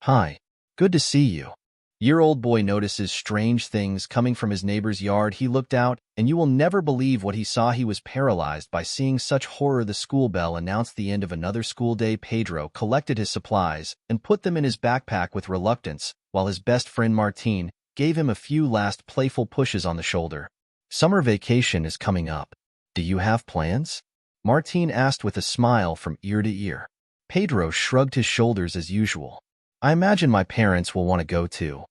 Hi, good to see you. Year-old boy notices strange things coming from his neighbor's yard. He looked out, and you will never believe what he saw. He was paralyzed by seeing such horror. The school bell announced the end of another school day. Pedro collected his supplies and put them in his backpack with reluctance, while his best friend Martín gave him a few last playful pushes on the shoulder. Summer vacation is coming up. Do you have plans? Martín asked with a smile from ear to ear. Pedro shrugged his shoulders as usual. I imagine my parents will want to go to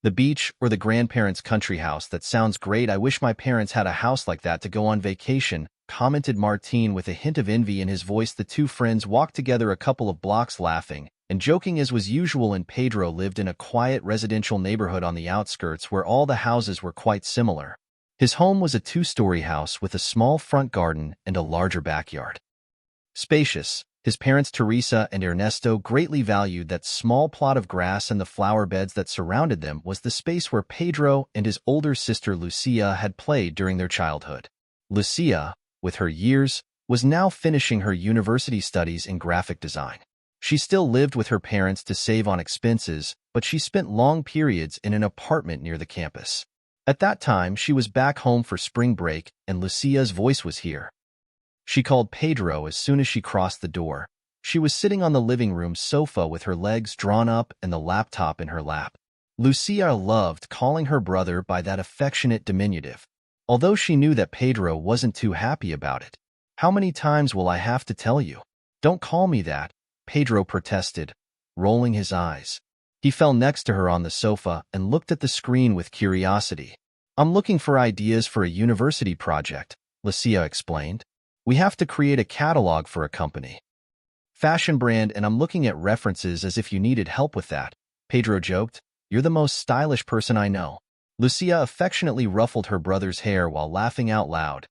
the beach or the grandparents' country house. That sounds great. I wish my parents had a house like that to go on vacation, commented Martín with a hint of envy in his voice. The two friends walked together a couple of blocks laughing and joking as was usual, and Pedro lived in a quiet residential neighborhood on the outskirts where all the houses were quite similar. His home was a two-story house with a small front garden and a larger backyard. Spacious, his parents Teresa and Ernesto greatly valued that small plot of grass, and the flower beds that surrounded them was the space where Pedro and his older sister Lucia had played during their childhood. Lucia, with her years, was now finishing her university studies in graphic design. She still lived with her parents to save on expenses, but she spent long periods in an apartment near the campus. At that time, she was back home for spring break, and Lucia's voice was here. She called Pedro as soon as she crossed the door. She was sitting on the living room sofa with her legs drawn up and the laptop in her lap. Lucia loved calling her brother by that affectionate diminutive, although she knew that Pedro wasn't too happy about it. How many times will I have to tell you? Don't call me that, Pedro protested, rolling his eyes. He fell next to her on the sofa and looked at the screen with curiosity. I'm looking for ideas for a university project, Lucia explained. We have to create a catalog for a company. Fashion brand, and I'm looking at references as if you needed help with that, Pedro joked. You're the most stylish person I know. Lucia affectionately ruffled her brother's hair while laughing out loud.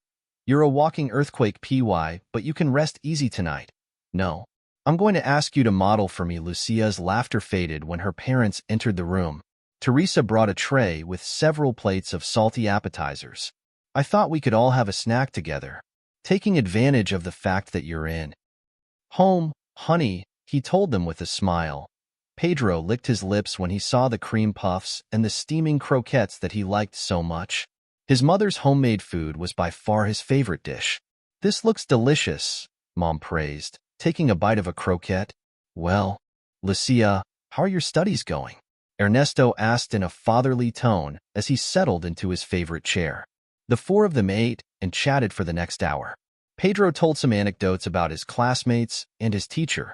You're a walking earthquake, but you can rest easy tonight. No. I'm going to ask you to model for me. Lucia's laughter faded when her parents entered the room. Teresa brought a tray with several plates of salty appetizers. I thought we could all have a snack together. Taking advantage of the fact that you're in home, honey, he told them with a smile. Pedro licked his lips when he saw the cream puffs and the steaming croquettes that he liked so much. His mother's homemade food was by far his favorite dish. This looks delicious, Mom praised, taking a bite of a croquette. Well, Lucia, how are your studies going? Ernesto asked in a fatherly tone as he settled into his favorite chair. The four of them ate and chatted for the next hour. Pedro told some anecdotes about his classmates and his teacher.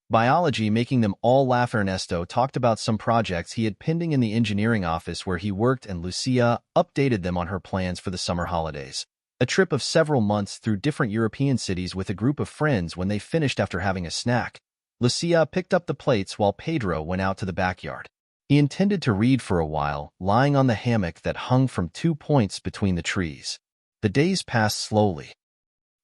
Biology making them all laugh. Ernesto talked about some projects he had pending in the engineering office where he worked, and Lucia updated them on her plans for the summer holidays. A trip of several months through different European cities with a group of friends. When they finished after having a snack, Lucia picked up the plates while Pedro went out to the backyard. He intended to read for a while, lying on the hammock that hung from 2 points between the trees. The days passed slowly.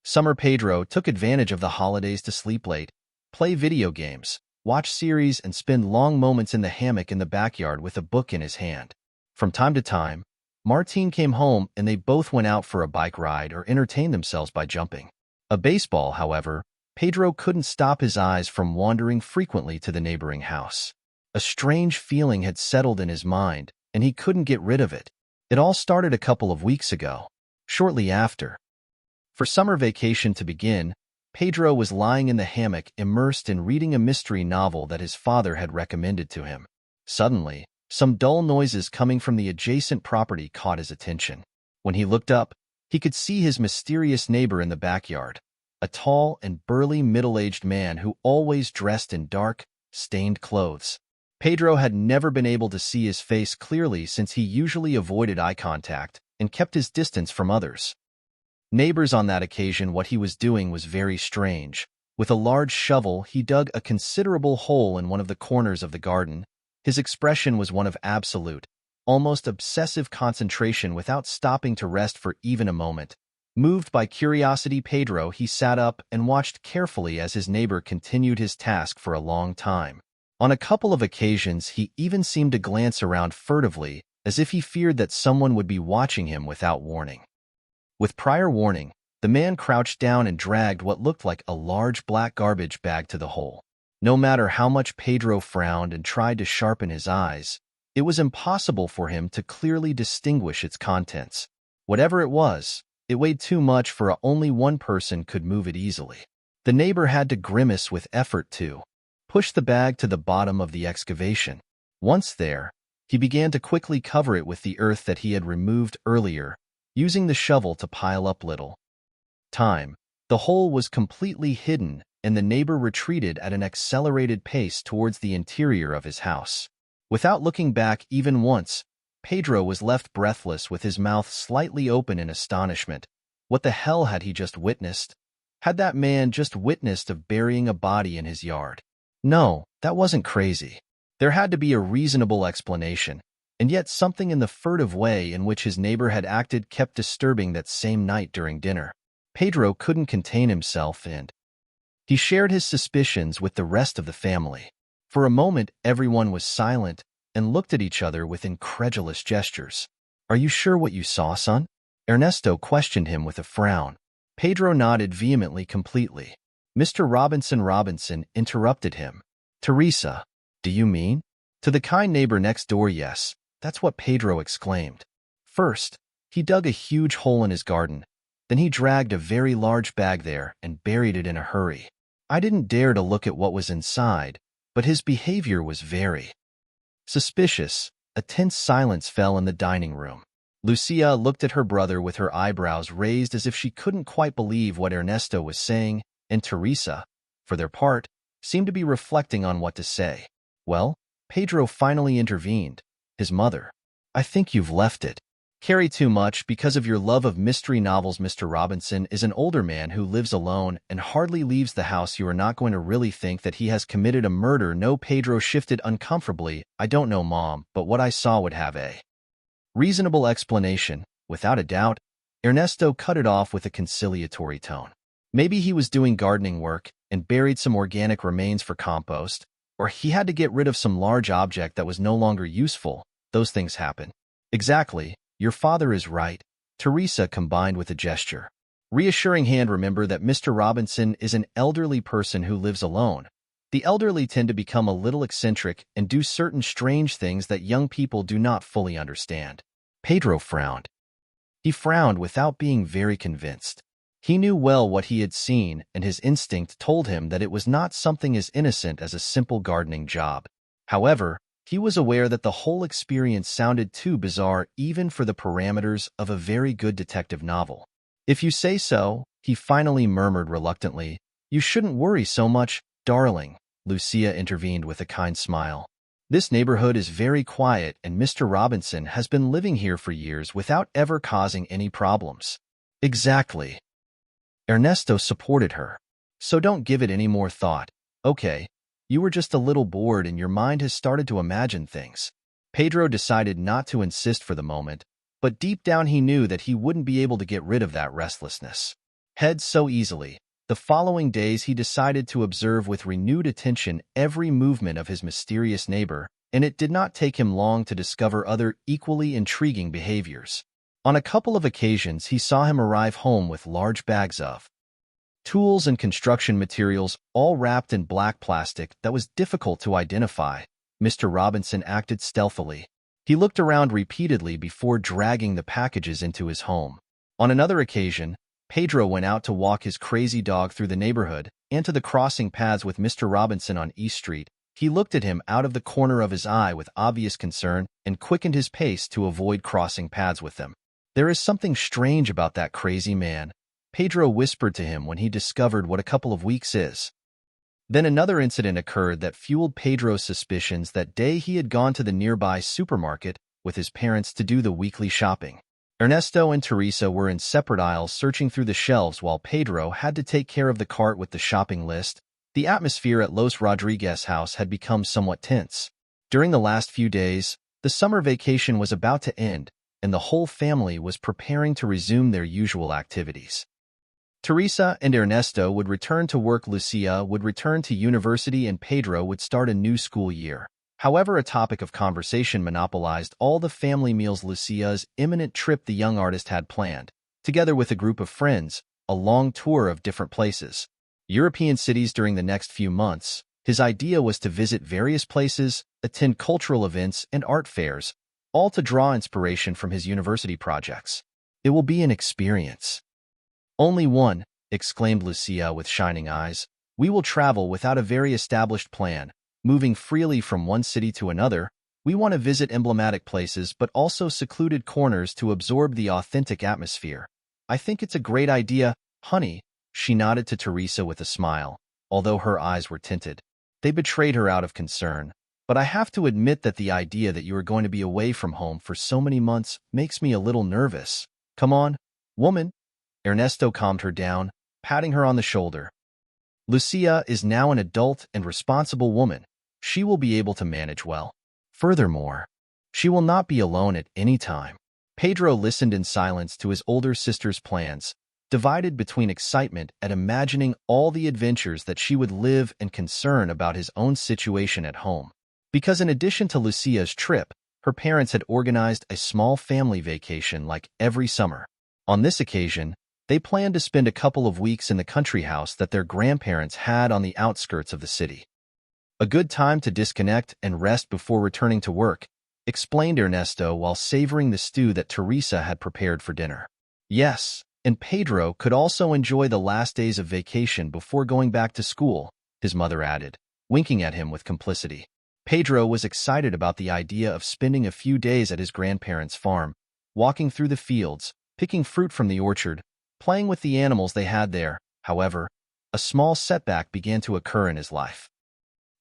Summer Pedro took advantage of the holidays to sleep late, play video games, watch series, and spend long moments in the hammock in the backyard with a book in his hand. From time to time, Martín came home and they both went out for a bike ride or entertained themselves by jumping a baseball. However, Pedro couldn't stop his eyes from wandering frequently to the neighboring house. A strange feeling had settled in his mind, and he couldn't get rid of it. It all started a couple of weeks ago. Shortly after, for summer vacation to begin, Pedro was lying in the hammock immersed in reading a mystery novel that his father had recommended to him. Suddenly, some dull noises coming from the adjacent property caught his attention. When he looked up, he could see his mysterious neighbor in the backyard, a tall and burly middle-aged man who always dressed in dark, stained clothes. Pedro had never been able to see his face clearly since he usually avoided eye contact and kept his distance from others. Neighbors on that occasion, what he was doing was very strange. With a large shovel, he dug a considerable hole in one of the corners of the garden. His expression was one of absolute, almost obsessive concentration without stopping to rest for even a moment. Moved by curiosity, Pedro, he sat up and watched carefully as his neighbor continued his task for a long time. On a couple of occasions, he even seemed to glance around furtively, as if he feared that someone would be watching him without warning. With prior warning, the man crouched down and dragged what looked like a large black garbage bag to the hole. No matter how much Pedro frowned and tried to sharpen his eyes, it was impossible for him to clearly distinguish its contents. Whatever it was, it weighed too much for only one person could move it easily. The neighbor had to grimace with effort to push the bag to the bottom of the excavation. Once there, he began to quickly cover it with the earth that he had removed earlier, using the shovel to pile up little time. The hole was completely hidden, and the neighbor retreated at an accelerated pace towards the interior of his house. Without looking back even once, Pedro was left breathless with his mouth slightly open in astonishment. What the hell had he just witnessed? Had that man just witnessed of burying a body in his yard? No, that wasn't crazy. There had to be a reasonable explanation, and yet something in the furtive way in which his neighbor had acted kept disturbing that same night during dinner. Pedro couldn't contain himself and he shared his suspicions with the rest of the family. For a moment, everyone was silent and looked at each other with incredulous gestures. "Are you sure what you saw, son?" Ernesto questioned him with a frown. Pedro nodded vehemently completely. Mr. Robinson interrupted him. "Teresa, do you mean?" To the kind neighbor next door, "Yes, that's what Pedro exclaimed. First, he dug a huge hole in his garden. Then he dragged a very large bag there and buried it in a hurry. I didn't dare to look at what was inside, but his behavior was very suspicious." A tense silence fell in the dining room. Lucia looked at her brother with her eyebrows raised as if she couldn't quite believe what Ernesto was saying, and Teresa, for their part, seemed to be reflecting on what to say. Well, Pedro finally intervened. His mother. "I think you've left it carry too much because of your love of mystery novels. Mr. Robinson is an older man who lives alone and hardly leaves the house. You are not going to really think that he has committed a murder." No, Pedro shifted uncomfortably. "I don't know, Mom, but what I saw would have a reasonable explanation, without a doubt." Ernesto cut it off with a conciliatory tone. "Maybe he was doing gardening work and buried some organic remains for compost, or he had to get rid of some large object that was no longer useful. Those things happen." "Exactly. Your father is right," Teresa combined with a gesture. Reassuring hand. "Remember that Mr. Robinson is an elderly person who lives alone. The elderly tend to become a little eccentric and do certain strange things that young people do not fully understand." Pedro frowned. He frowned without being very convinced. He knew well what he had seen, and his instinct told him that it was not something as innocent as a simple gardening job. However, he was aware that the whole experience sounded too bizarre even for the parameters of a very good detective novel. "If you say so," he finally murmured reluctantly. "You shouldn't worry so much, darling," Lucia intervened with a kind smile. "This neighborhood is very quiet, and Mr. Robinson has been living here for years without ever causing any problems." "Exactly." Ernesto supported her. "So don't give it any more thought, okay? You were just a little bored and your mind has started to imagine things." Pedro decided not to insist for the moment, but deep down he knew that he wouldn't be able to get rid of that restlessness head so easily. The following days he decided to observe with renewed attention every movement of his mysterious neighbor, and it did not take him long to discover other equally intriguing behaviors. On a couple of occasions he saw him arrive home with large bags of tools and construction materials, all wrapped in black plastic that was difficult to identify. Mr. Robinson acted stealthily. He looked around repeatedly before dragging the packages into his home. On another occasion, Pedro went out to walk his crazy dog through the neighborhood and to the crossing paths with Mr. Robinson on East Street. He looked at him out of the corner of his eye with obvious concern and quickened his pace to avoid crossing paths with them. "There is something strange about that crazy man," Pedro whispered to him when he discovered what a couple of weeks is. Then another incident occurred that fueled Pedro's suspicions. That day he had gone to the nearby supermarket with his parents to do the weekly shopping. Ernesto and Teresa were in separate aisles searching through the shelves while Pedro had to take care of the cart with the shopping list. The atmosphere at Los Rodriguez house had become somewhat tense. During the last few days, the summer vacation was about to end, and the whole family was preparing to resume their usual activities. Teresa and Ernesto would return to work, Lucia would return to university, and Pedro would start a new school year. However, a topic of conversation monopolized all the family meals: Lucia's imminent trip the young artist had planned, together with a group of friends, a long tour of different places, European cities during the next few months, His idea was to visit various places, attend cultural events and art fairs, all to draw inspiration from his university projects. It will be an experience. Only one, exclaimed Lucia with shining eyes. We will travel without a very established plan, moving freely from one city to another. We want to visit emblematic places but also secluded corners to absorb the authentic atmosphere. I think it's a great idea, honey. She nodded to Teresa with a smile, although her eyes were tinted. They betrayed her out of concern. But I have to admit that the idea that you are going to be away from home for so many months makes me a little nervous. Come on, woman. Ernesto calmed her down, patting her on the shoulder. Lucia is now an adult and responsible woman. She will be able to manage well. Furthermore, she will not be alone at any time. Pedro listened in silence to his older sister's plans, divided between excitement at imagining all the adventures that she would live and concern about his own situation at home. Because in addition to Lucia's trip, her parents had organized a small family vacation like every summer. On this occasion, they planned to spend a couple of weeks in the country house that their grandparents had on the outskirts of the city. A good time to disconnect and rest before returning to work, explained Ernesto while savoring the stew that Teresa had prepared for dinner. Yes, and Pedro could also enjoy the last days of vacation before going back to school, his mother added, winking at him with complicity. Pedro was excited about the idea of spending a few days at his grandparents' farm, walking through the fields, picking fruit from the orchard, playing with the animals they had there. However, a small setback began to occur in his life.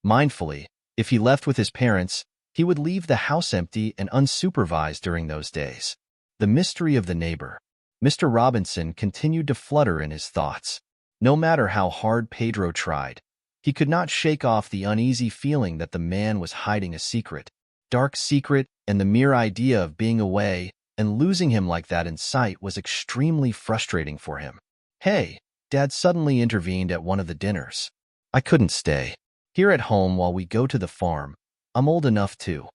Mindfully, if he left with his parents, he would leave the house empty and unsupervised during those days. The mystery of the neighbor. Mr. Robinson continued to flutter in his thoughts. No matter how hard Pedro tried, he could not shake off the uneasy feeling that the man was hiding a secret, dark secret, and the mere idea of being away and losing him like that in sight was extremely frustrating for him. Hey, Dad suddenly intervened at one of the dinners. I couldn't stay here at home while we go to the farm. I'm old enough to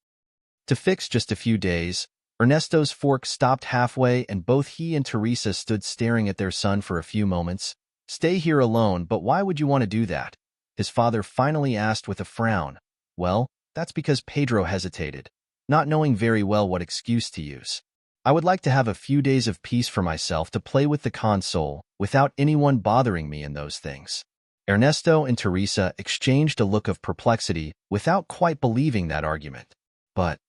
fix just a few days. Ernesto's fork stopped halfway and both he and Teresa stood staring at their son for a few moments. Stay here alone, but why would you want to do that? His father finally asked with a frown. Well, that's because Pedro hesitated, not knowing very well what excuse to use. I would like to have a few days of peace for myself to play with the console without anyone bothering me in those things. Ernesto and Teresa exchanged a look of perplexity without quite believing that argument. But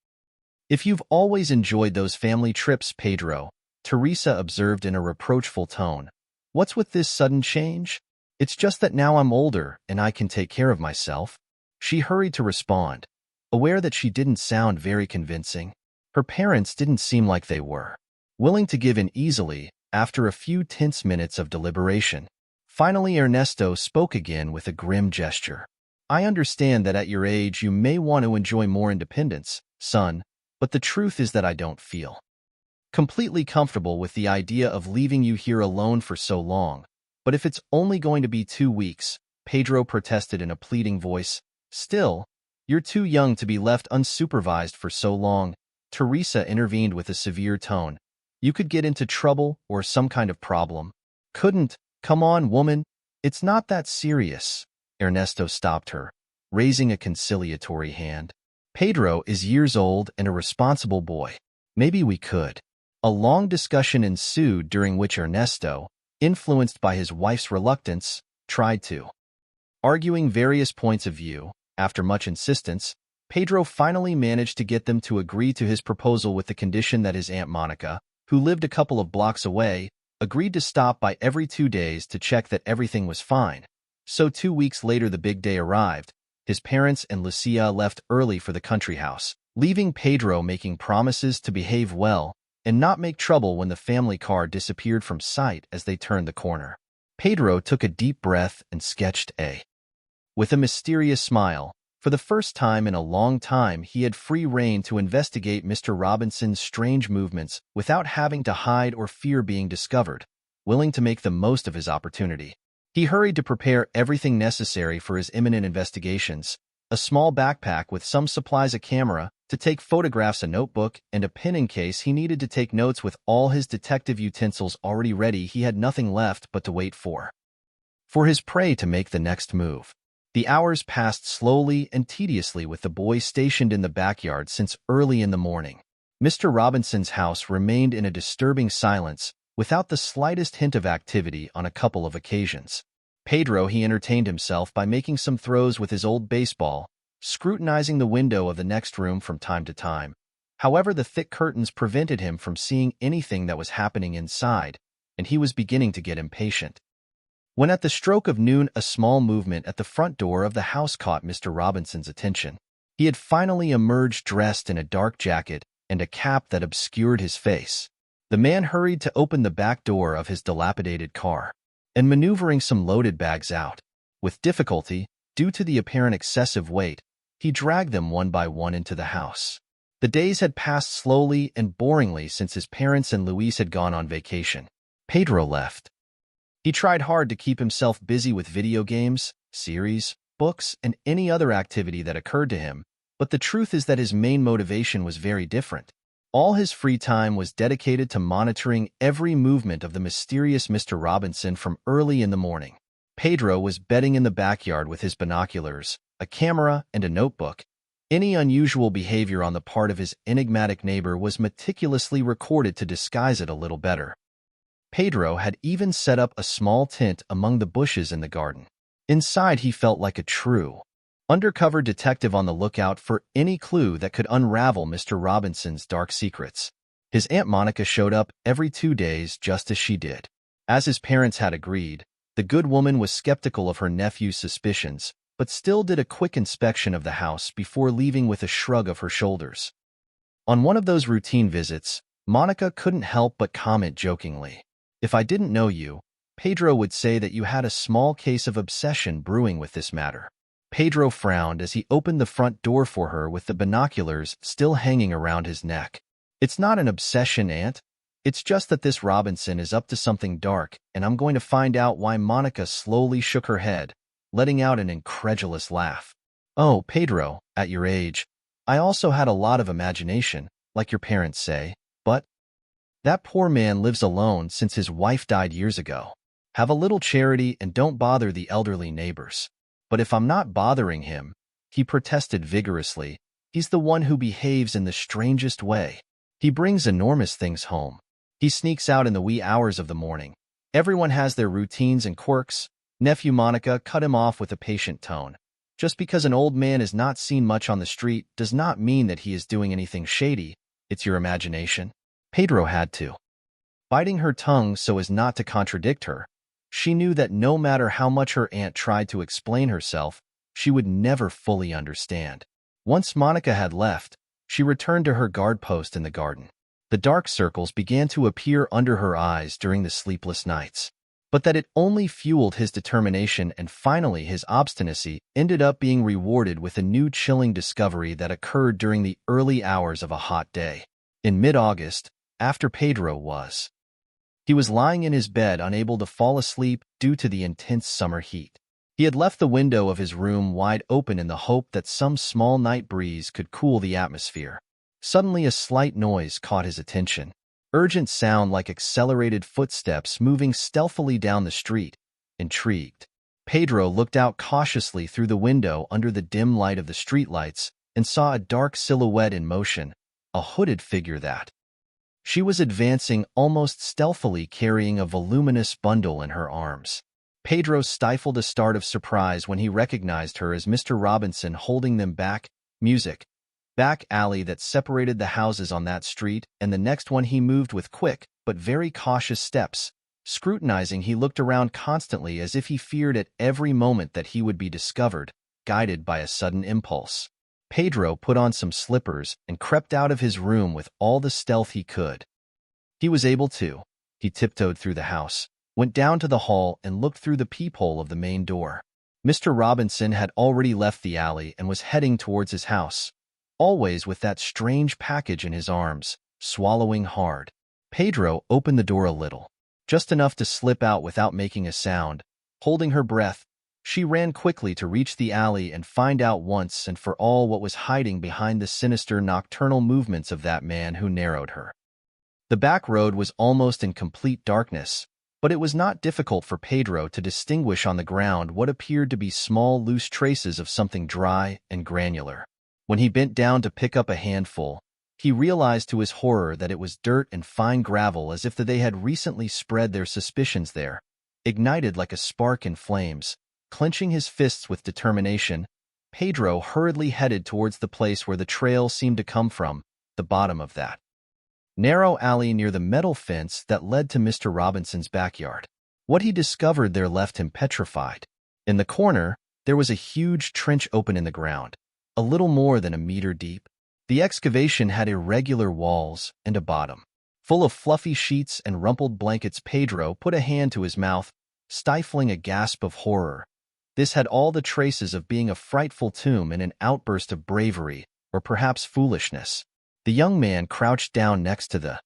if you've always enjoyed those family trips, Pedro, Teresa observed in a reproachful tone, what's with this sudden change? It's just that now I'm older and I can take care of myself. She hurried to respond, aware that she didn't sound very convincing. Her parents didn't seem like they were willing to give in easily after a few tense minutes of deliberation. Finally, Ernesto spoke again with a grim gesture. I understand that at your age you may want to enjoy more independence, son, but the truth is that I don't feel completely comfortable with the idea of leaving you here alone for so long. But if it's only going to be 2 weeks, Pedro protested in a pleading voice. Still, you're too young to be left unsupervised for so long. Teresa intervened with a severe tone. You could get into trouble or some kind of problem. Couldn't. Come on, woman. It's not that serious. Ernesto stopped her, raising a conciliatory hand. Pedro is years old and a responsible boy. Maybe we could. A long discussion ensued during which Ernesto, influenced by his wife's reluctance, tried to. Arguing various points of view, after much insistence, Pedro finally managed to get them to agree to his proposal with the condition that his Aunt Monica, who lived a couple of blocks away, agreed to stop by every 2 days to check that everything was fine. So 2 weeks later the big day arrived. His parents and Lucia left early for the country house, leaving Pedro making promises to behave well and not make trouble when the family car disappeared from sight as they turned the corner. Pedro took a deep breath and sketched A. With a mysterious smile, for the first time in a long time he had free rein to investigate Mr. Robinson's strange movements without having to hide or fear being discovered, willing to make the most of his opportunity. He hurried to prepare everything necessary for his imminent investigations, a small backpack with some supplies, a camera to take photographs, a notebook, and a pen in case he needed to take notes. With all his detective utensils already ready, he had nothing left but to wait for his prey to make the next move. The hours passed slowly and tediously with the boy stationed in the backyard since early in the morning. Mr. Robinson's house remained in a disturbing silence, without the slightest hint of activity on a couple of occasions. Pedro he entertained himself by making some throws with his old baseball, scrutinizing the window of the next room from time to time. However, the thick curtains prevented him from seeing anything that was happening inside, and he was beginning to get impatient. When at the stroke of noon a small movement at the front door of the house caught Mr. Robinson's attention. He had finally emerged dressed in a dark jacket and a cap that obscured his face. The man hurried to open the back door of his dilapidated car, and maneuvering some loaded bags out. With difficulty, due to the apparent excessive weight, he dragged them one by one into the house. The days had passed slowly and boringly since his parents and Luis had gone on vacation. Pedro left. He tried hard to keep himself busy with video games, series, books, and any other activity that occurred to him, but the truth is that his main motivation was very different. All his free time was dedicated to monitoring every movement of the mysterious Mr. Robinson from early in the morning. Pedro was bedding in the backyard with his binoculars, a camera, and a notebook. Any unusual behavior on the part of his enigmatic neighbor was meticulously recorded to disguise it a little better. Pedro had even set up a small tent among the bushes in the garden. Inside, he felt like a true undercover detective on the lookout for any clue that could unravel Mr. Robinson's dark secrets. His Aunt Monica showed up every 2 days just as she did. As his parents had agreed, the good woman was skeptical of her nephew's suspicions, but still did a quick inspection of the house before leaving with a shrug of her shoulders. On one of those routine visits, Monica couldn't help but comment jokingly, "If I didn't know you, Pedro would say that you had a small case of obsession brewing with this matter." Pedro frowned as he opened the front door for her with the binoculars still hanging around his neck. "It's not an obsession, Aunt. It's just that this Robinson is up to something dark, and I'm going to find out why." Monica slowly shook her head, letting out an incredulous laugh. "Oh, Pedro, at your age, I also had a lot of imagination, like your parents say, but that poor man lives alone since his wife died years ago. Have a little charity and don't bother the elderly neighbors." "But if I'm not bothering him," he protested vigorously, "he's the one who behaves in the strangest way. He brings enormous things home. He sneaks out in the wee hours of the morning. Everyone has their routines and quirks." Nephew Monica cut him off with a patient tone. "Just because an old man is not seen much on the street does not mean that he is doing anything shady. It's your imagination." Pedro had to. Biting her tongue so as not to contradict her, she knew that no matter how much her aunt tried to explain herself, she would never fully understand. Once Monica had left, she returned to her guard post in the garden. The dark circles began to appear under her eyes during the sleepless nights. But that it only fueled his determination, and finally his obstinacy ended up being rewarded with a new chilling discovery that occurred during the early hours of a hot day. In mid-August, after he was lying in his bed unable to fall asleep due to the intense summer heat. He had left the window of his room wide open in the hope that some small night breeze could cool the atmosphere. Suddenly a slight noise caught his attention. Urgent sound like accelerated footsteps moving stealthily down the street. Intrigued, Pedro looked out cautiously through the window under the dim light of the streetlights and saw a dark silhouette in motion, a hooded figure that she was advancing almost stealthily, carrying a voluminous bundle in her arms. Pedro stifled a start of surprise when he recognized her as Mr. Robinson holding them back alley that separated the houses on that street, and the next one he moved with quick but very cautious steps. Scrutinizing, he looked around constantly as if he feared at every moment that he would be discovered, guided by a sudden impulse. Pedro put on some slippers and crept out of his room with all the stealth he could. He was able to. He tiptoed through the house, went down to the hall, and looked through the peephole of the main door. Mr. Robinson had already left the alley and was heading towards his house, always with that strange package in his arms, swallowing hard. Pedro opened the door a little, just enough to slip out without making a sound. Holding her breath, she ran quickly to reach the alley and find out once and for all what was hiding behind the sinister nocturnal movements of that man who narrowed her. The back road was almost in complete darkness, But it was not difficult for Pedro to distinguish on the ground what appeared to be small, loose traces of something dry and granular. When he bent down to pick up a handful, he realized to his horror that it was dirt and fine gravel, as if they had recently spread their suspicions there. Ignited like a spark in flames, clenching his fists with determination, Pedro hurriedly headed towards the place where the trail seemed to come from, the bottom of that narrow alley near the metal fence that led to Mr. Robinson's backyard. What he discovered there left him petrified. In the corner, there was a huge trench open in the ground, a little more than a meter deep. The excavation had irregular walls and a bottom. Full of fluffy sheets and rumpled blankets, Pedro put a hand to his mouth, stifling a gasp of horror. This had all the traces of being a frightful tomb in an outburst of bravery, or perhaps foolishness. The young man crouched down next to the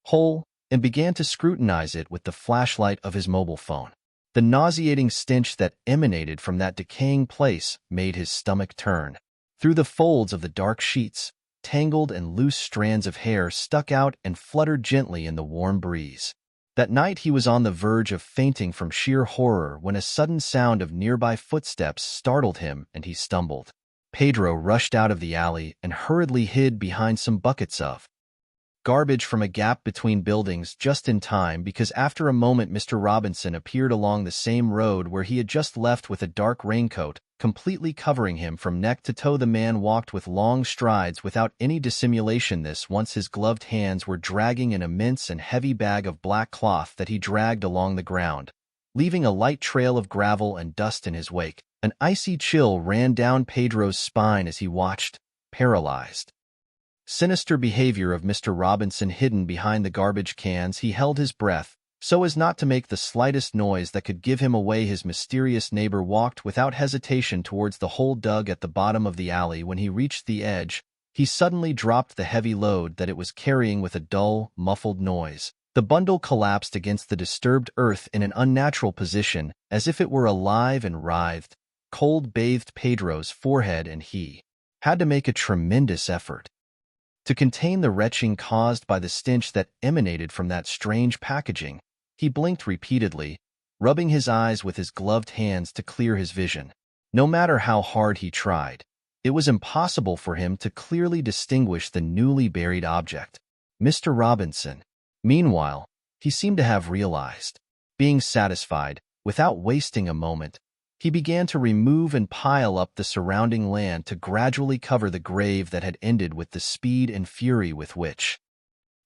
hole and began to scrutinize it with the flashlight of his mobile phone. The nauseating stench that emanated from that decaying place made his stomach turn. Through the folds of the dark sheets, tangled and loose strands of hair stuck out and fluttered gently in the warm breeze. That night he was on the verge of fainting from sheer horror when a sudden sound of nearby footsteps startled him and he stumbled. Pedro rushed out of the alley and hurriedly hid behind some buckets of garbage from a gap between buildings just in time, because after a moment Mr. Robinson appeared along the same road where he had just left with a dark raincoat, completely covering him from neck to toe. The man walked with long strides without any dissimulation. This once his gloved hands were dragging an immense and heavy bag of black cloth that he dragged along the ground, leaving a light trail of gravel and dust in his wake. An icy chill ran down Pedro's spine as he watched, paralyzed. Sinister behavior of Mr. Robinson hidden behind the garbage cans. He held his breath, so as not to make the slightest noise that could give him away. His mysterious neighbor walked without hesitation towards the hole dug at the bottom of the alley. When he reached the edge, he suddenly dropped the heavy load that it was carrying with a dull, muffled noise. The bundle collapsed against the disturbed earth in an unnatural position, as if it were alive and writhed. Cold bathed Pedro's forehead, and he had to make a tremendous effort to contain the retching caused by the stench that emanated from that strange packaging. He blinked repeatedly, rubbing his eyes with his gloved hands to clear his vision. No matter how hard he tried, it was impossible for him to clearly distinguish the newly buried object. Mr. Robinson, meanwhile, he seemed to have realized. Being satisfied, without wasting a moment, he began to remove and pile up the surrounding land to gradually cover the grave that had ended. With the speed and fury with which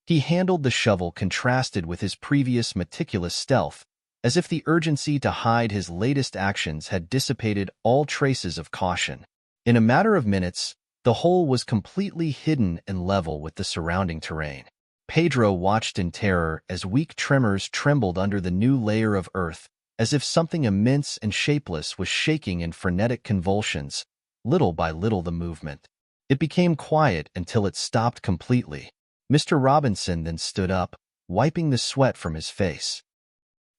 he handled the shovel contrasted with his previous meticulous stealth, as if the urgency to hide his latest actions had dissipated all traces of caution. In a matter of minutes, the hole was completely hidden and level with the surrounding terrain. Pedro watched in terror as weak tremors trembled under the new layer of earth, as if something immense and shapeless was shaking in frenetic convulsions. Little by little the movement. It became quiet until it stopped completely. Mr. Robinson then stood up, wiping the sweat from his face.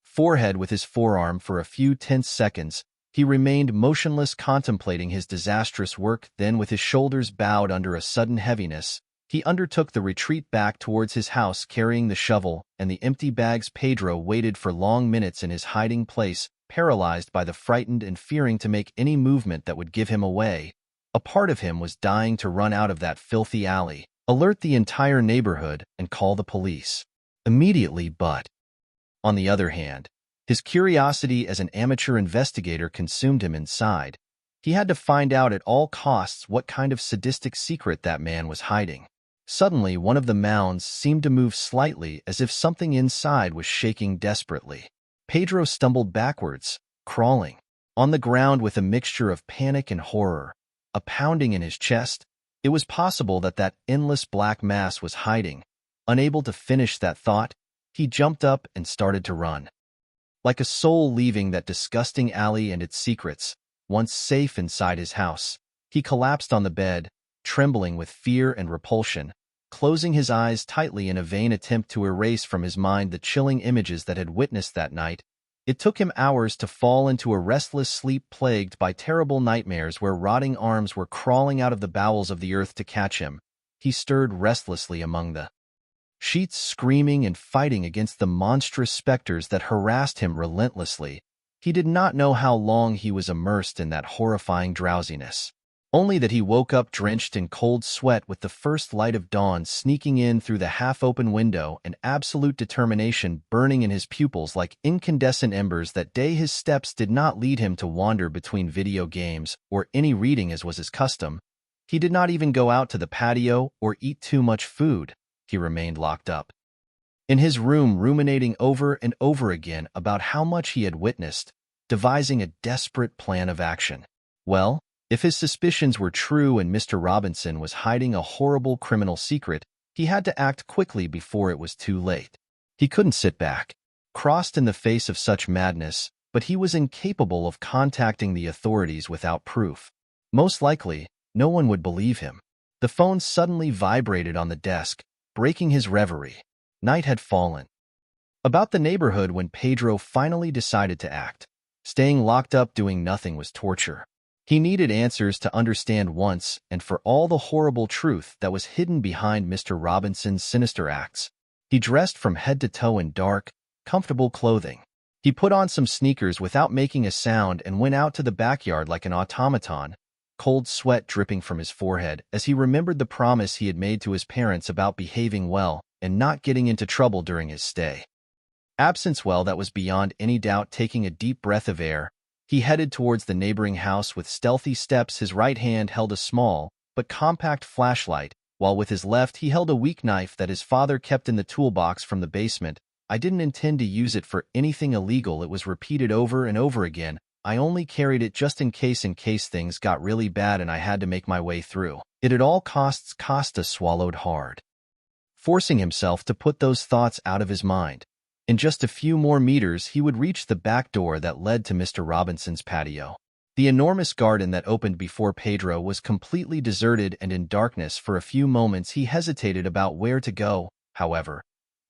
Forehead with his forearm. For a few tense seconds, he remained motionless, contemplating his disastrous work. Then, with his shoulders bowed under a sudden heaviness, he undertook the retreat back towards his house, carrying the shovel and the empty bags. Pedro waited for long minutes in his hiding place, paralyzed by the frightened and fearing to make any movement that would give him away. A part of him was dying to run out of that filthy alley, alert the entire neighborhood, and call the police immediately. But, on the other hand, his curiosity as an amateur investigator consumed him inside. He had to find out at all costs what kind of sadistic secret that man was hiding. Suddenly, one of the mounds seemed to move slightly, as if something inside was shaking desperately. Pedro stumbled backwards, crawling on the ground with a mixture of panic and horror, a pounding in his chest. It was possible that that endless black mass was hiding. Unable to finish that thought, he jumped up and started to run. Like a soul leaving that disgusting alley and its secrets, once safe inside his house, he collapsed on the bed, trembling with fear and repulsion, closing his eyes tightly in a vain attempt to erase from his mind the chilling images that had witnessed that night. It took him hours to fall into a restless sleep plagued by terrible nightmares where rotting arms were crawling out of the bowels of the earth to catch him. He stirred restlessly among the sheets screaming and fighting against the monstrous specters that harassed him relentlessly. He did not know how long he was immersed in that horrifying drowsiness. Only that he woke up drenched in cold sweat with the first light of dawn sneaking in through the half-open window and absolute determination burning in his pupils like incandescent embers. That day his steps did not lead him to wander between video games or any reading as was his custom. He did not even go out to the patio or eat too much food. He remained locked up in his room, ruminating over and over again about how much he had witnessed, devising a desperate plan of action. Well, if his suspicions were true and Mr. Robinson was hiding a horrible criminal secret, he had to act quickly before it was too late. He couldn't sit back, crossed in the face of such madness, but he was incapable of contacting the authorities without proof. Most likely, no one would believe him. The phone suddenly vibrated on the desk, breaking his reverie. Night had fallen. About the neighborhood when Pedro finally decided to act. Staying locked up doing nothing was torture. He needed answers to understand once and for all the horrible truth that was hidden behind Mr. Robinson's sinister acts. He dressed from head to toe in dark, comfortable clothing. He put on some sneakers without making a sound and went out to the backyard like an automaton, cold sweat dripping from his forehead as he remembered the promise he had made to his parents about behaving well and not getting into trouble during his stay. Absence, well, that was beyond any doubt. Taking a deep breath of air, he headed towards the neighboring house with stealthy steps. His right hand held a small but compact flashlight, while with his left he held a weak knife that his father kept in the toolbox from the basement. "I didn't intend to use it for anything illegal," it was repeated over and over again. "I only carried it just in case things got really bad and I had to make my way through it at all costs." Costa swallowed hard, forcing himself to put those thoughts out of his mind. In just a few more meters, he would reach the back door that led to Mr. Robinson's patio. The enormous garden that opened before Pedro was completely deserted, and in darkness for a few moments he hesitated about where to go. However,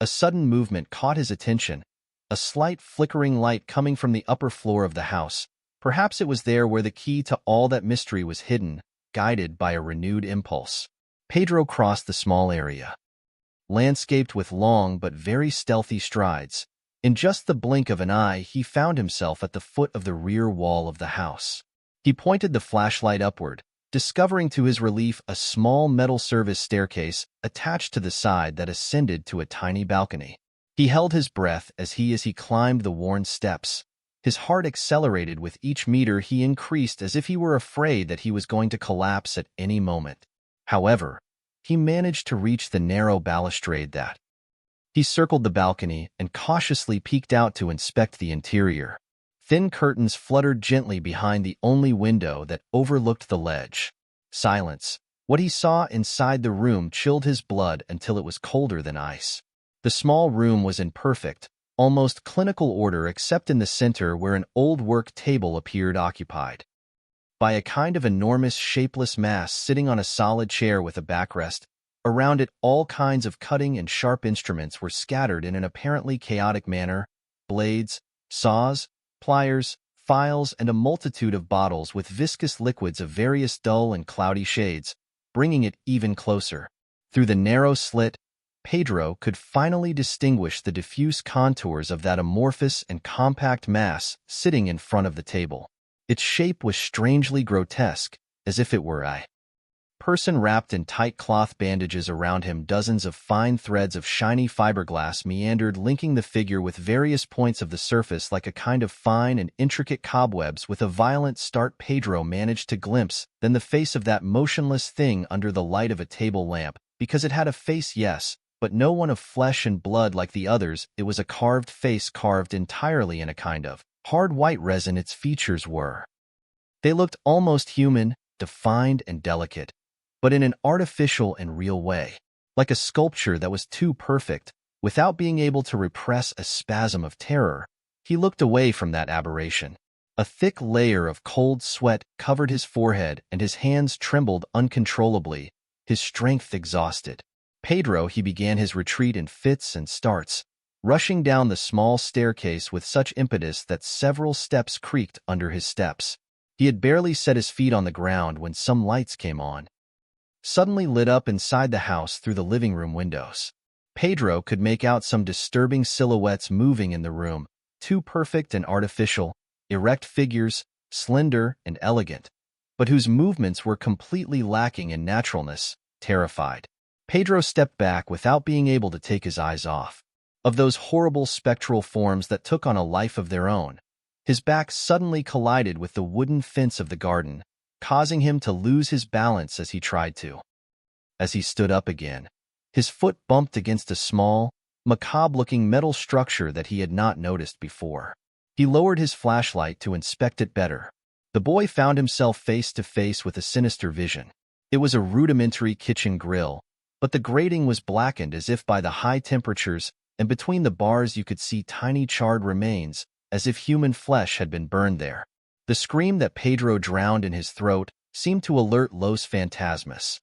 a sudden movement caught his attention, a slight flickering light coming from the upper floor of the house. Perhaps it was there where the key to all that mystery was hidden. Guided by a renewed impulse, Pedro crossed the small area, landscaped with long but very stealthy strides. In just the blink of an eye, he found himself at the foot of the rear wall of the house. He pointed the flashlight upward, discovering to his relief a small metal service staircase attached to the side that ascended to a tiny balcony. He held his breath as he climbed the worn steps. His heart accelerated with each meter he increased, as if he were afraid that he was going to collapse at any moment. However, he managed to reach the narrow balustrade that. He circled the balcony and cautiously peeked out to inspect the interior. Thin curtains fluttered gently behind the only window that overlooked the ledge. Silence. What he saw inside the room chilled his blood until it was colder than ice. The small room was in perfect, almost clinical order, except in the center where an old work table appeared occupied by a kind of enormous shapeless mass sitting on a solid chair with a backrest. Around it, all kinds of cutting and sharp instruments were scattered in an apparently chaotic manner: blades, saws, pliers, files, and a multitude of bottles with viscous liquids of various dull and cloudy shades, bringing it even closer. Through the narrow slit, Pedro could finally distinguish the diffuse contours of that amorphous and compact mass sitting in front of the table. Its shape was strangely grotesque, as if it were a person wrapped in tight cloth bandages. Around him, dozens of fine threads of shiny fiberglass meandered, linking the figure with various points of the surface like a kind of fine and intricate cobwebs. With a violent start, Pedro managed to glimpse then the face of that motionless thing under the light of a table lamp. Because it had a face, yes, but no one of flesh and blood like the others. It was a carved face, carved entirely in a kind of hard white resin. Its features were. They looked almost human, defined and delicate, but in an artificial and real way, like a sculpture that was too perfect. Without being able to repress a spasm of terror, he looked away from that aberration. A thick layer of cold sweat covered his forehead and his hands trembled uncontrollably, his strength exhausted. Pedro, he began his retreat in fits and starts, rushing down the small staircase with such impetus that several steps creaked under his steps. He had barely set his feet on the ground when some lights came on, suddenly lit up inside the house through the living room windows. Pedro could make out some disturbing silhouettes moving in the room, too perfect and artificial, erect figures, slender and elegant, but whose movements were completely lacking in naturalness. Terrified, Pedro stepped back without being able to take his eyes off of those horrible spectral forms that took on a life of their own. His back suddenly collided with the wooden fence of the garden, causing him to lose his balance as he tried to. As he stood up again, his foot bumped against a small, macabre-looking metal structure that he had not noticed before. He lowered his flashlight to inspect it better. The boy found himself face to face with a sinister vision. It was a rudimentary kitchen grill, but the grating was blackened as if by the high temperatures, and between the bars you could see tiny charred remains, as if human flesh had been burned there. The scream that Pedro drowned in his throat seemed to alert Los Fantasmas.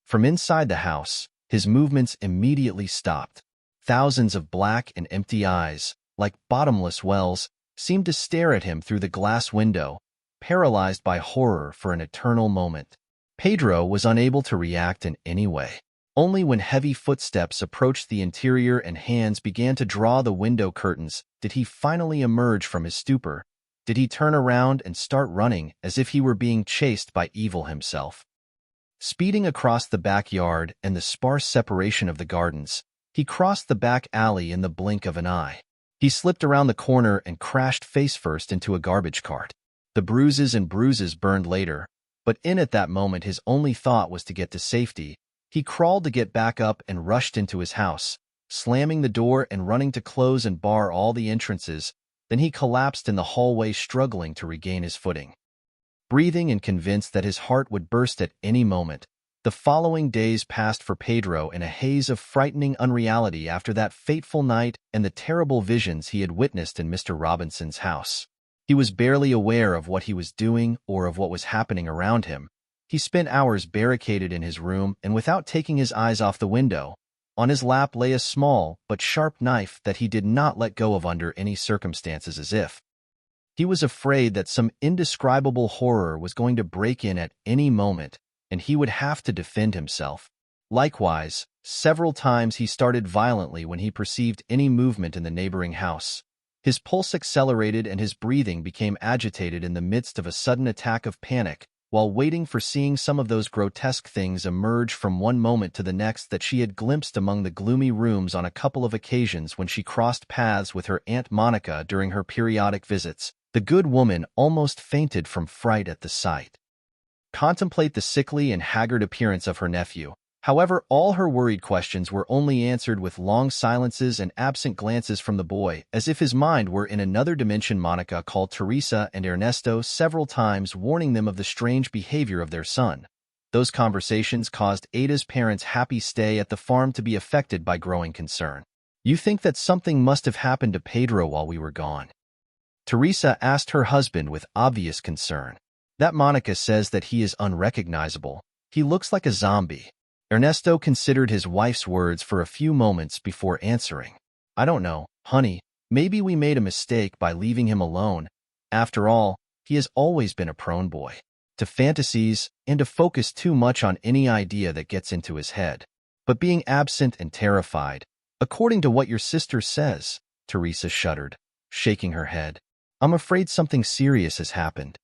From inside the house, his movements immediately stopped. Thousands of black and empty eyes, like bottomless wells, seemed to stare at him through the glass window, paralyzed by horror for an eternal moment. Pedro was unable to react in any way. Only when heavy footsteps approached the interior and hands began to draw the window curtains did he finally emerge from his stupor. Did he turn around and start running as if he were being chased by evil himself. Speeding across the backyard and the sparse separation of the gardens, he crossed the back alley in the blink of an eye. He slipped around the corner and crashed face-first into a garbage cart. The bruises and bruises burned later, but at that moment his only thought was to get to safety. He crawled to get back up and rushed into his house, slamming the door and running to close and bar all the entrances. Then he collapsed in the hallway, struggling to regain his footing. Breathing and convinced that his heart would burst at any moment, the following days passed for Pedro in a haze of frightening unreality after that fateful night and the terrible visions he had witnessed in Mr. Robinson's house. He was barely aware of what he was doing or of what was happening around him. He spent hours barricaded in his room and without taking his eyes off the window. On his lap lay a small but sharp knife that he did not let go of under any circumstances, as if he was afraid that some indescribable horror was going to break in at any moment and he would have to defend himself. Likewise, several times he started violently when he perceived any movement in the neighboring house. His pulse accelerated and his breathing became agitated in the midst of a sudden attack of panic, while waiting for seeing some of those grotesque things emerge from one moment to the next that she had glimpsed among the gloomy rooms on a couple of occasions when she crossed paths with her Aunt Monica during her periodic visits. The good woman almost fainted from fright at the sight. Contemplate the sickly and haggard appearance of her nephew. However, all her worried questions were only answered with long silences and absent glances from the boy, as if his mind were in another dimension. Monica called Teresa and Ernesto several times, warning them of the strange behavior of their son. Those conversations caused Ada's parents' happy stay at the farm to be affected by growing concern. "You think that something must have happened to Pedro while we were gone?" Teresa asked her husband with obvious concern. "That Monica says that he is unrecognizable. He looks like a zombie." Ernesto considered his wife's words for a few moments before answering. "I don't know, honey. Maybe we made a mistake by leaving him alone. After all, he has always been a prone boy to fantasies and to focus too much on any idea that gets into his head. But being absent and terrified, according to what your sister says," Teresa shuddered, shaking her head. "I'm afraid something serious has happened."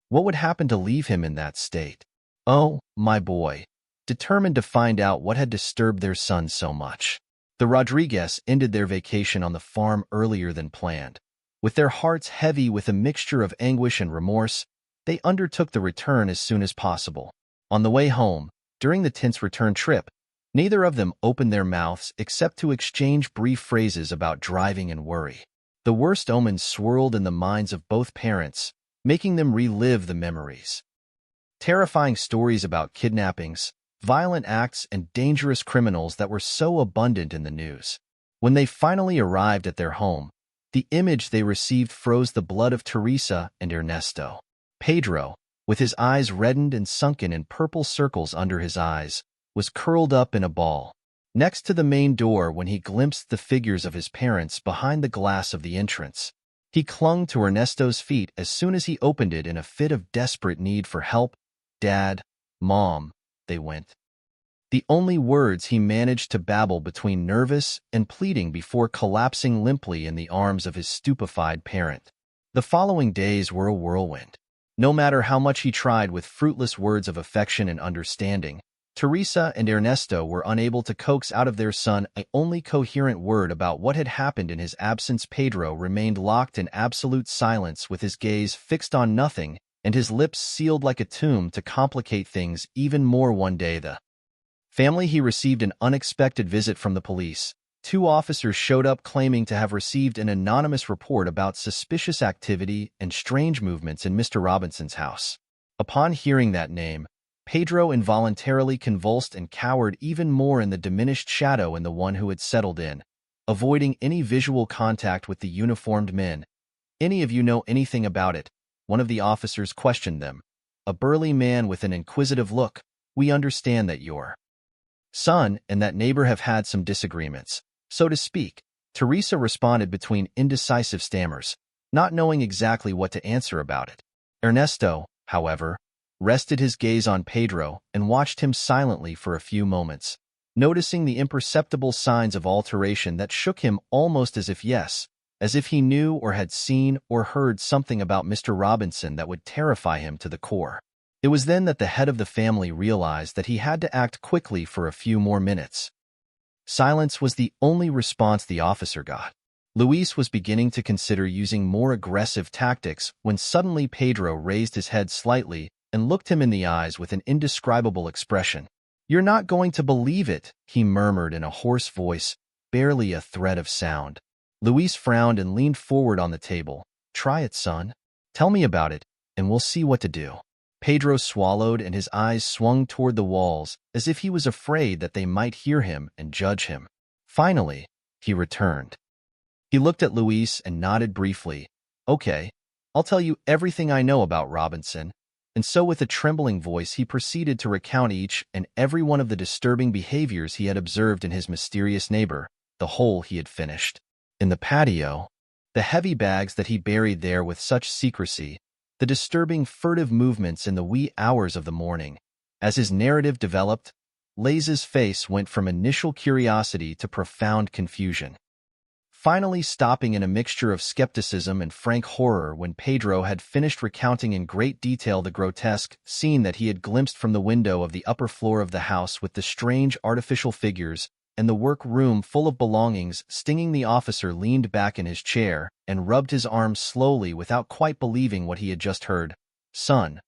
"What would happen to leave him in that state?" "Oh, my boy." Determined to find out what had disturbed their son so much, the Rodriguez ended their vacation on the farm earlier than planned. With their hearts heavy with a mixture of anguish and remorse, they undertook the return as soon as possible. On the way home, during the tense return trip, neither of them opened their mouths except to exchange brief phrases about driving and worry. The worst omens swirled in the minds of both parents, making them relive the memories. Terrifying stories about kidnappings, violent acts, and dangerous criminals that were so abundant in the news. When they finally arrived at their home, the image they received froze the blood of Teresa and Ernesto. Pedro, with his eyes reddened and sunken in purple circles under his eyes, was curled up in a ball next to the main door when he glimpsed the figures of his parents behind the glass of the entrance. He clung to Ernesto's feet as soon as he opened it in a fit of desperate need for help. "Dad, Mom," they went. the only words he managed to babble between nervous and pleading before collapsing limply in the arms of his stupefied parent. The following days were a whirlwind. No matter how much he tried with fruitless words of affection and understanding, Teresa and Ernesto were unable to coax out of their son a only coherent word about what had happened in his absence. Pedro remained locked in absolute silence with his gaze fixed on nothing and his lips sealed like a tomb. To complicate things even more, one day the family he received an unexpected visit from the police. Two officers showed up claiming to have received an anonymous report about suspicious activity and strange movements in Mr. Robinson's house. Upon hearing that name, Pedro involuntarily convulsed and cowered even more in the diminished shadow in the one who had settled in, avoiding any visual contact with the uniformed men. "Any of you know anything about it?" one of the officers questioned them. A burly man with an inquisitive look. "We understand that your son and that neighbor have had some disagreements, so to speak," Teresa responded between indecisive stammers, not knowing exactly what to answer about it. Ernesto, however, rested his gaze on Pedro and watched him silently for a few moments, noticing the imperceptible signs of alteration that shook him almost as if he knew or had seen or heard something about Mr. Robinson that would terrify him to the core. It was then that the head of the family realized that he had to act quickly for a few more minutes. Silence was the only response the officer got. Luis was beginning to consider using more aggressive tactics when suddenly Pedro raised his head slightly and looked him in the eyes with an indescribable expression. "You're not going to believe it," he murmured in a hoarse voice, barely a thread of sound. Luis frowned and leaned forward on the table. "Try it, son. Tell me about it, and we'll see what to do." Pedro swallowed and his eyes swung toward the walls as if he was afraid that they might hear him and judge him. Finally, he returned. He looked at Luis and nodded briefly. "Okay, I'll tell you everything I know about Robinson." And so with a trembling voice he proceeded to recount each and every one of the disturbing behaviors he had observed in his mysterious neighbor. The whole he had finished. In the patio, the heavy bags that he buried there with such secrecy, the disturbing furtive movements in the wee hours of the morning. As his narrative developed, Laze's face went from initial curiosity to profound confusion, finally stopping in a mixture of skepticism and frank horror when Pedro had finished recounting in great detail the grotesque scene that he had glimpsed from the window of the upper floor of the house with the strange artificial figures and the work-room full of belongings. Stinging, the officer leaned back in his chair and rubbed his arms slowly without quite believing what he had just heard. "Son,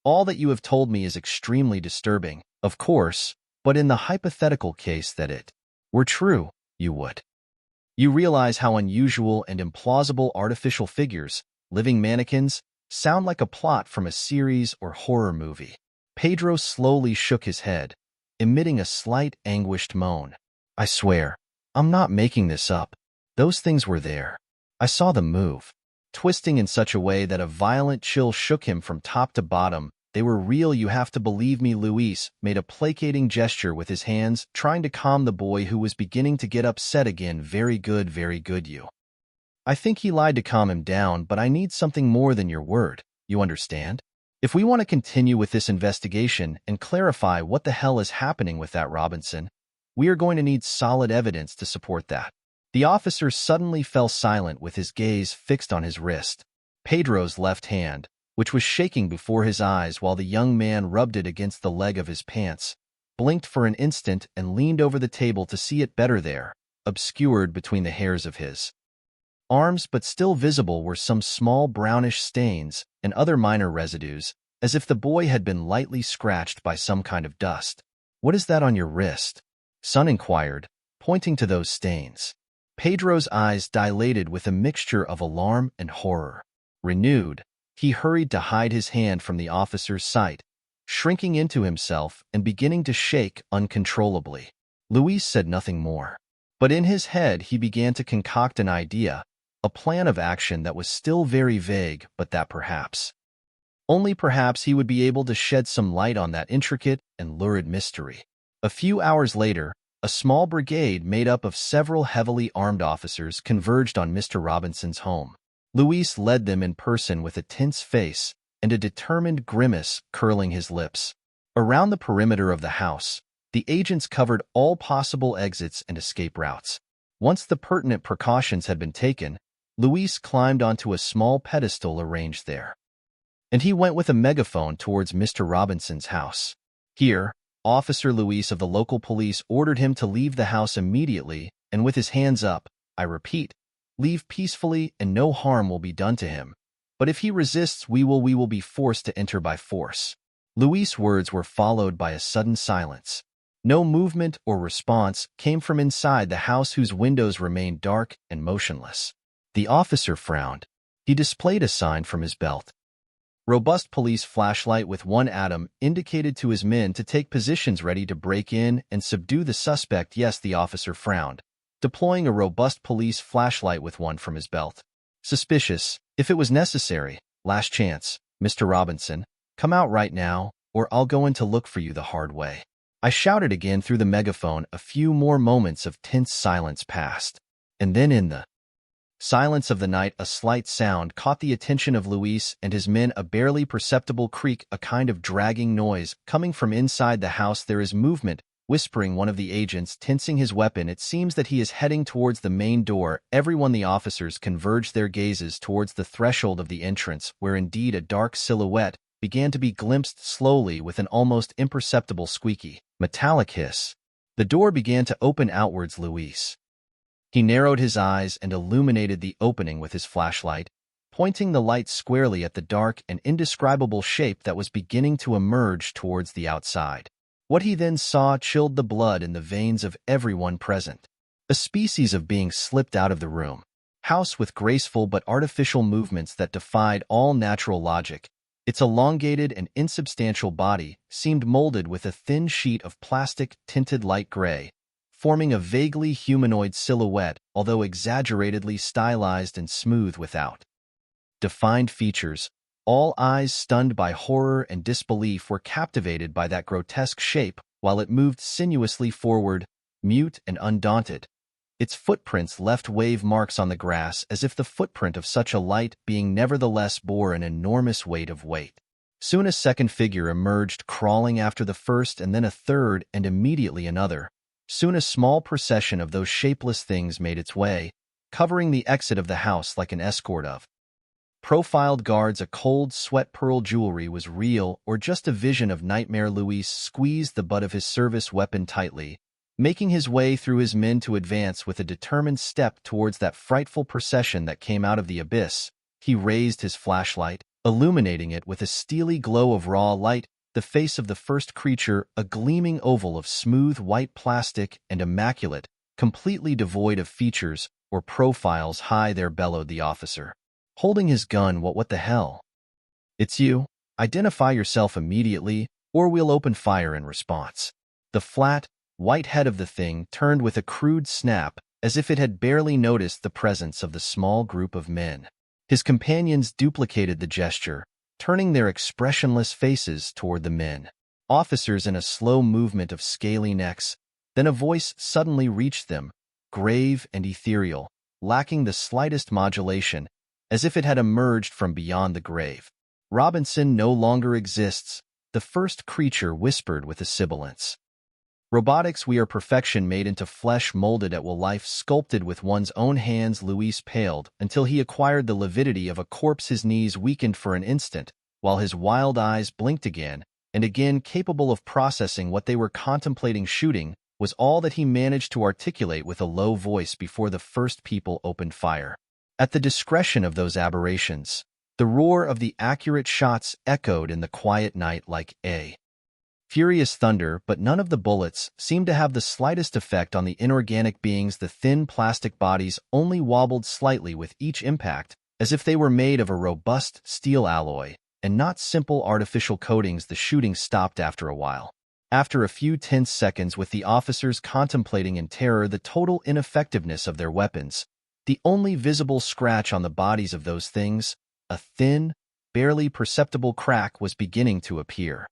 all that you have told me is extremely disturbing, of course, but in the hypothetical case that it were true, you realize how unusual and implausible artificial figures, living mannequins, sound like a plot from a series or horror movie." Pedro slowly shook his head, emitting a slight anguished moan. "I swear, I'm not making this up. Those things were there. I saw them move, twisting in such a way that a violent chill shook him from top to bottom. They were real. You have to believe me." Luis made a placating gesture with his hands, trying to calm the boy who was beginning to get upset again. Very good, you. I think he lied to calm him down, but I need something more than your word, you understand? If we want to continue with this investigation and clarify what the hell is happening with that Robinson, we are going to need solid evidence to support that." The officer suddenly fell silent with his gaze fixed on his wrist. Pedro's left hand, which was shaking before his eyes while the young man rubbed it against the leg of his pants, blinked for an instant and leaned over the table to see it better. There, obscured between the hairs of his arms but still visible, were some small brownish stains and other minor residues, as if the boy had been lightly scratched by some kind of dust. "What is that on your wrist?" son inquired, pointing to those stains. Pedro's eyes dilated with a mixture of alarm and horror. Renewed, he hurried to hide his hand from the officer's sight, shrinking into himself and beginning to shake uncontrollably. Luis said nothing more, but in his head he began to concoct an idea, a plan of action that was still very vague, but that perhaps, only perhaps, he would be able to shed some light on that intricate and lurid mystery. A few hours later, a small brigade made up of several heavily armed officers converged on Mr. Robinson's home. Luis led them in person with a tense face and a determined grimace curling his lips. Around the perimeter of the house, The agents covered all possible exits and escape routes. Once the pertinent precautions had been taken, Luis climbed onto a small pedestal arranged there. And he went with a megaphone towards Mr. Robinson's house. Here, Officer Luis of the local police ordered him to leave the house immediately and with his hands up, I repeat, leave peacefully and no harm will be done to him. But if he resists, we will be forced to enter by force. Luis' words were followed by a sudden silence. No movement or response came from inside the house, whose windows remained dark and motionless. The officer frowned. He displayed a sign from his belt. Robust police flashlight with one atom indicated to his men to take positions ready to break in and subdue the suspect. Yes, the officer frowned, deploying a robust police flashlight with one from his belt. Suspicious, if it was necessary. Last chance, Mr. Robinson. Come out right now, or I'll go in to look for you the hard way. I shouted again through the megaphone. A few more moments of tense silence passed. And then in the silence of the night, a slight sound caught the attention of Luis and his men, a barely perceptible creak, a kind of dragging noise coming from inside the house. There is movement, whispering one of the agents, tensing his weapon. It seems that he is heading towards the main door. Everyone, the officers, converged their gazes towards the threshold of the entrance, where indeed a dark silhouette began to be glimpsed slowly with an almost imperceptible squeaky, metallic hiss. The door began to open outwards. Luis. He narrowed his eyes and illuminated the opening with his flashlight, pointing the light squarely at the dark and indescribable shape that was beginning to emerge towards the outside. What he then saw chilled the blood in the veins of everyone present. A species of being slipped out of the room. House with graceful but artificial movements that defied all natural logic. Its elongated and insubstantial body seemed molded with a thin sheet of plastic tinted light gray, forming a vaguely humanoid silhouette, although exaggeratedly stylized and smooth without defined features. All eyes, stunned by horror and disbelief, were captivated by that grotesque shape while it moved sinuously forward, mute and undaunted. Its footprints left wave marks on the grass, as if the footprint of such a light being nevertheless bore an enormous weight of weight. Soon a second figure emerged, crawling after the first, and then a third, and immediately another. Soon a small procession of those shapeless things made its way, covering the exit of the house like an escort of profiled guards. A cold sweat. Pearl jewelry was real or just a vision of nightmare. Luis squeezed the butt of his service weapon tightly, making his way through his men to advance with a determined step towards that frightful procession that came out of the abyss. He raised his flashlight, illuminating it with a steely glow of raw light. The face of the first creature, a gleaming oval of smooth white plastic and immaculate, completely devoid of features or profiles. Hi there, bellowed the officer, holding his gun. What the hell? It's you. Identify yourself immediately, or we'll open fire in response. The flat, white head of the thing turned with a crude snap, as if it had barely noticed the presence of the small group of men. His companions duplicated the gesture, turning their expressionless faces toward the men. Officers in a slow movement of scaly necks. Then a voice suddenly reached them, grave and ethereal, lacking the slightest modulation, as if it had emerged from beyond the grave. Robinson no longer exists, the first creature whispered with a sibilance. Robotics, we are perfection made into flesh, molded at will, life sculpted with one's own hands. Luis paled until he acquired the lividity of a corpse. His knees weakened for an instant, while his wild eyes blinked again and again. Capable of processing what they were contemplating shooting was all that he managed to articulate with a low voice before the first people opened fire. At the discretion of those aberrations, the roar of the accurate shots echoed in the quiet night like a furious thunder, but none of the bullets seemed to have the slightest effect on the inorganic beings. The thin plastic bodies only wobbled slightly with each impact, as if they were made of a robust steel alloy, and not simple artificial coatings. The shooting stopped after a while. After a few tense seconds, with the officers contemplating in terror the total ineffectiveness of their weapons, the only visible scratch on the bodies of those things, a thin, barely perceptible crack, was beginning to appear.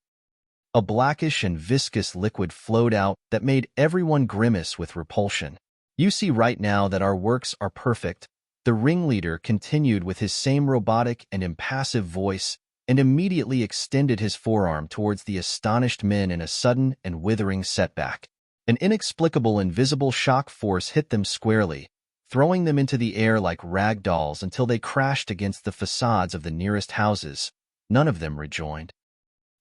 A blackish and viscous liquid flowed out that made everyone grimace with repulsion. You see right now that our works are perfect, the ringleader continued with his same robotic and impassive voice. and immediately extended his forearm towards the astonished men in a sudden and withering setback. An inexplicable invisible shock force hit them squarely, throwing them into the air like rag dolls until they crashed against the facades of the nearest houses. None of them rejoined.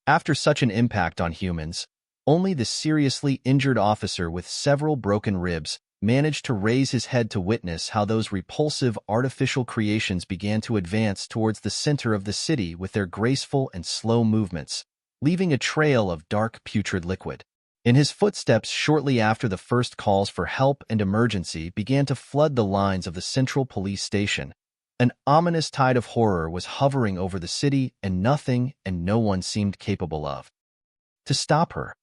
After such an impact on humans, only the seriously injured officer with several broken ribs managed to raise his head to witness how those repulsive artificial creations began to advance towards the center of the city with their graceful and slow movements, leaving a trail of dark putrid liquid. In his footsteps shortly after the first calls for help and emergency began to flood the lines of the central police station, an ominous tide of horror was hovering over the city and nothing and no one seemed capable of to stop her.